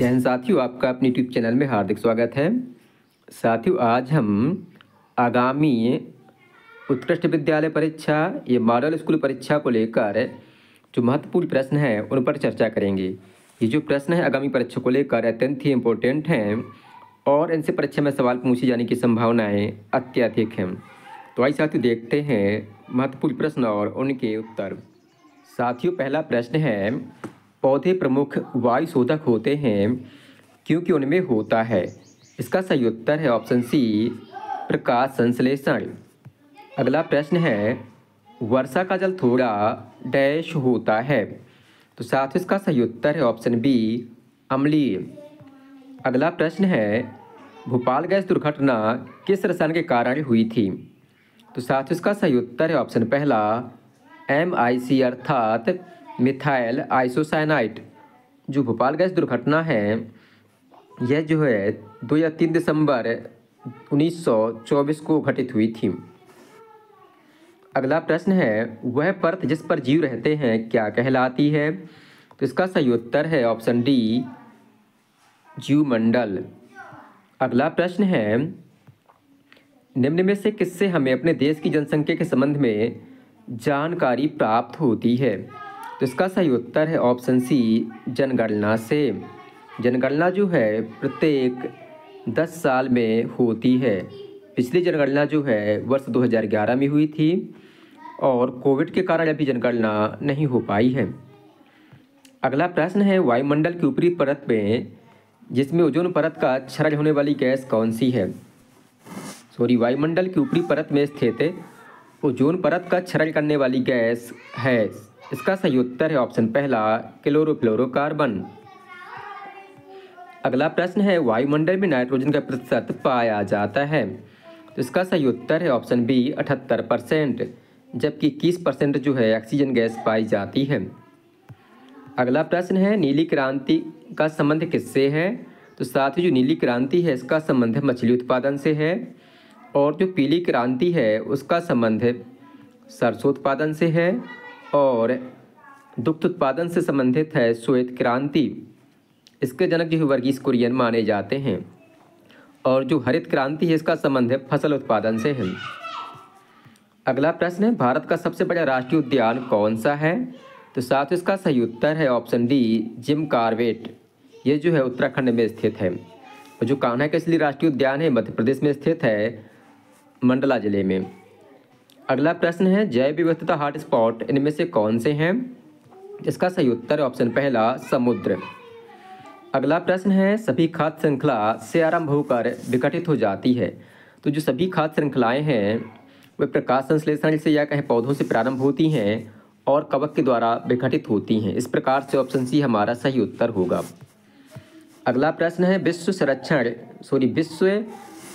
जय हिंद साथियों, आपका अपने यूट्यूब चैनल में हार्दिक स्वागत है। साथियों, आज हम आगामी उत्कृष्ट विद्यालय परीक्षा या मॉडल स्कूल परीक्षा को लेकर जो महत्वपूर्ण प्रश्न हैं उन पर चर्चा करेंगे। ये जो प्रश्न है आगामी परीक्षा को लेकर अत्यंत ही इम्पोर्टेंट हैं और इनसे परीक्षा में सवाल पूछे जाने की संभावनाएँ अत्यधिक हैं। तो आइए साथियों देखते हैं महत्वपूर्ण प्रश्न और उनके उत्तर। साथियों, पहला प्रश्न है, पौधे प्रमुख वायु शोधक होते हैं क्योंकि उनमें होता है। इसका सही उत्तर है ऑप्शन सी, प्रकाश संश्लेषण। अगला प्रश्न है, वर्षा का जल थोड़ा डैश होता है। तो साथियों इसका सही उत्तर है ऑप्शन बी, अम्लीय। अगला प्रश्न है, भोपाल गैस दुर्घटना किस रसायन के कारण हुई थी। तो साथियों इसका सही उत्तर है ऑप्शन पहला, MIC अर्थात मिथाइल आइसोसाइनाइड। जो भोपाल गैस दुर्घटना है यह जो है 2 या 3 दिसंबर 1924 को घटित हुई थी। अगला प्रश्न है, वह परत जिस पर जीव रहते हैं क्या कहलाती है। तो इसका सही उत्तर है ऑप्शन डी, जीवमंडल। अगला प्रश्न है, निम्न में से किससे हमें अपने देश की जनसंख्या के संबंध में जानकारी प्राप्त होती है। तो इसका सही उत्तर है ऑप्शन सी, जनगणना से। जनगणना जो है प्रत्येक 10 साल में होती है। पिछली जनगणना जो है वर्ष 2011 में हुई थी और कोविड के कारण अभी जनगणना नहीं हो पाई है। अगला प्रश्न है, वायुमंडल की ऊपरी परत में जिसमें ओजोन परत का क्षरण होने वाली गैस कौन सी है। वायुमंडल की ऊपरी परत में स्थित ओजोन परत का क्षरण करने वाली गैस है। इसका सही उत्तर है ऑप्शन पहला, क्लोरोफ्लोरोकार्बन। अगला प्रश्न है, वायुमंडल में नाइट्रोजन का प्रतिशत पाया जाता है। तो इसका सही उत्तर है ऑप्शन बी, 78%, जबकि 21% जो है ऑक्सीजन गैस पाई जाती है। अगला प्रश्न है, नीली क्रांति का संबंध किससे है। तो साथ ही जो नीली क्रांति है इसका संबंध मछली उत्पादन से है और जो पीली क्रांति है उसका संबंध सरसों उत्पादन से है और दुग्ध उत्पादन से संबंधित है श्वेत क्रांति। इसके जनक जो वर्गीस कुरियन माने जाते हैं और जो हरित क्रांति है इसका संबंध है फसल उत्पादन से है। अगला प्रश्न है, भारत का सबसे बड़ा राष्ट्रीय उद्यान कौन सा है। तो साथ इसका सही उत्तर है ऑप्शन डी, जिम कॉर्बेट। ये जो है उत्तराखंड में स्थित है और जो कान्हा का इसलिए राष्ट्रीय उद्यान है मध्य प्रदेश में स्थित है, मंडला जिले में। अगला प्रश्न है, जैव विविधता हॉटस्पॉट इनमें से कौन से हैं। इसका सही उत्तर है ऑप्शन पहला, समुद्र। अगला प्रश्न है, सभी खाद्य श्रृंखला से आरंभ होकर विघटित हो जाती है। तो जो सभी खाद्य श्रृंखलाएं हैं वे प्रकाश संश्लेषण से या कहें पौधों से प्रारंभ होती हैं और कवक के द्वारा विघटित होती हैं। इस प्रकार से ऑप्शन सी हमारा सही उत्तर होगा। अगला प्रश्न है, विश्व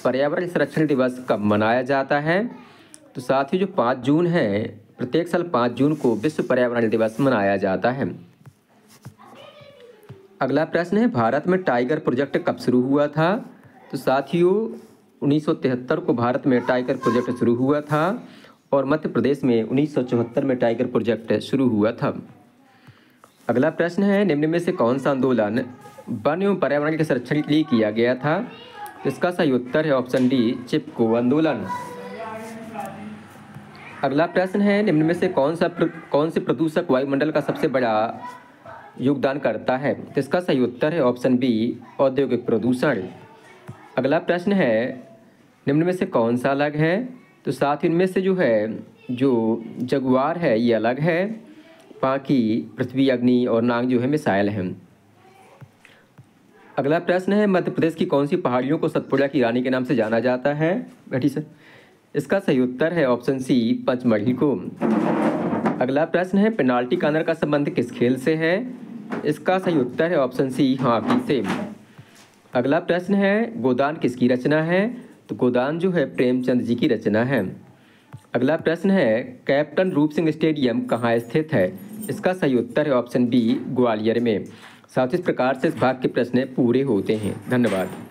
पर्यावरण संरक्षण दिवस कब मनाया जाता है। तो साथ ही जो 5 जून है, प्रत्येक साल 5 जून को विश्व पर्यावरण दिवस मनाया जाता है। अगला प्रश्न है, भारत में टाइगर प्रोजेक्ट कब शुरू हुआ था। तो साथियों 1973 को भारत में टाइगर प्रोजेक्ट शुरू हुआ था और मध्य प्रदेश में 1974 में टाइगर प्रोजेक्ट शुरू हुआ था। अगला प्रश्न है, निम्न में से कौन सा आंदोलन वन एवं पर्यावरण के संरक्षण के लिए किया गया था। इसका सही उत्तर है ऑप्शन डी, चिपको आंदोलन। अगला प्रश्न है, निम्न में से कौन से प्रदूषक वायुमंडल का सबसे बड़ा योगदान करता है। तो इसका सही उत्तर है ऑप्शन बी, औद्योगिक प्रदूषण। अगला प्रश्न है, निम्न में से कौन सा अलग है। तो साथ ही इनमें से जो है जो जगुआर है ये अलग है, बाकी पृथ्वी, अग्नि और नाग जो है मिसाइल हैं। अगला प्रश्न है, मध्य प्रदेश की कौन सी पहाड़ियों को सतपुड़ा की रानी के नाम से जाना जाता है। बैठी सर। इसका सही उत्तर है ऑप्शन सी, पचमढ़ी को। अगला प्रश्न है, पेनाल्टी कॉर्नर का संबंध किस खेल से है। इसका सही उत्तर है ऑप्शन सी, हॉकी से। अगला प्रश्न है, गोदान किसकी रचना है। तो गोदान जो है प्रेमचंद जी की रचना है। अगला प्रश्न है, कैप्टन रूप सिंह स्टेडियम कहाँ स्थित है। इसका सही उत्तर है ऑप्शन बी, ग्वालियर में। साथ ही इस प्रकार से इस भाग के प्रश्न पूरे होते हैं। धन्यवाद।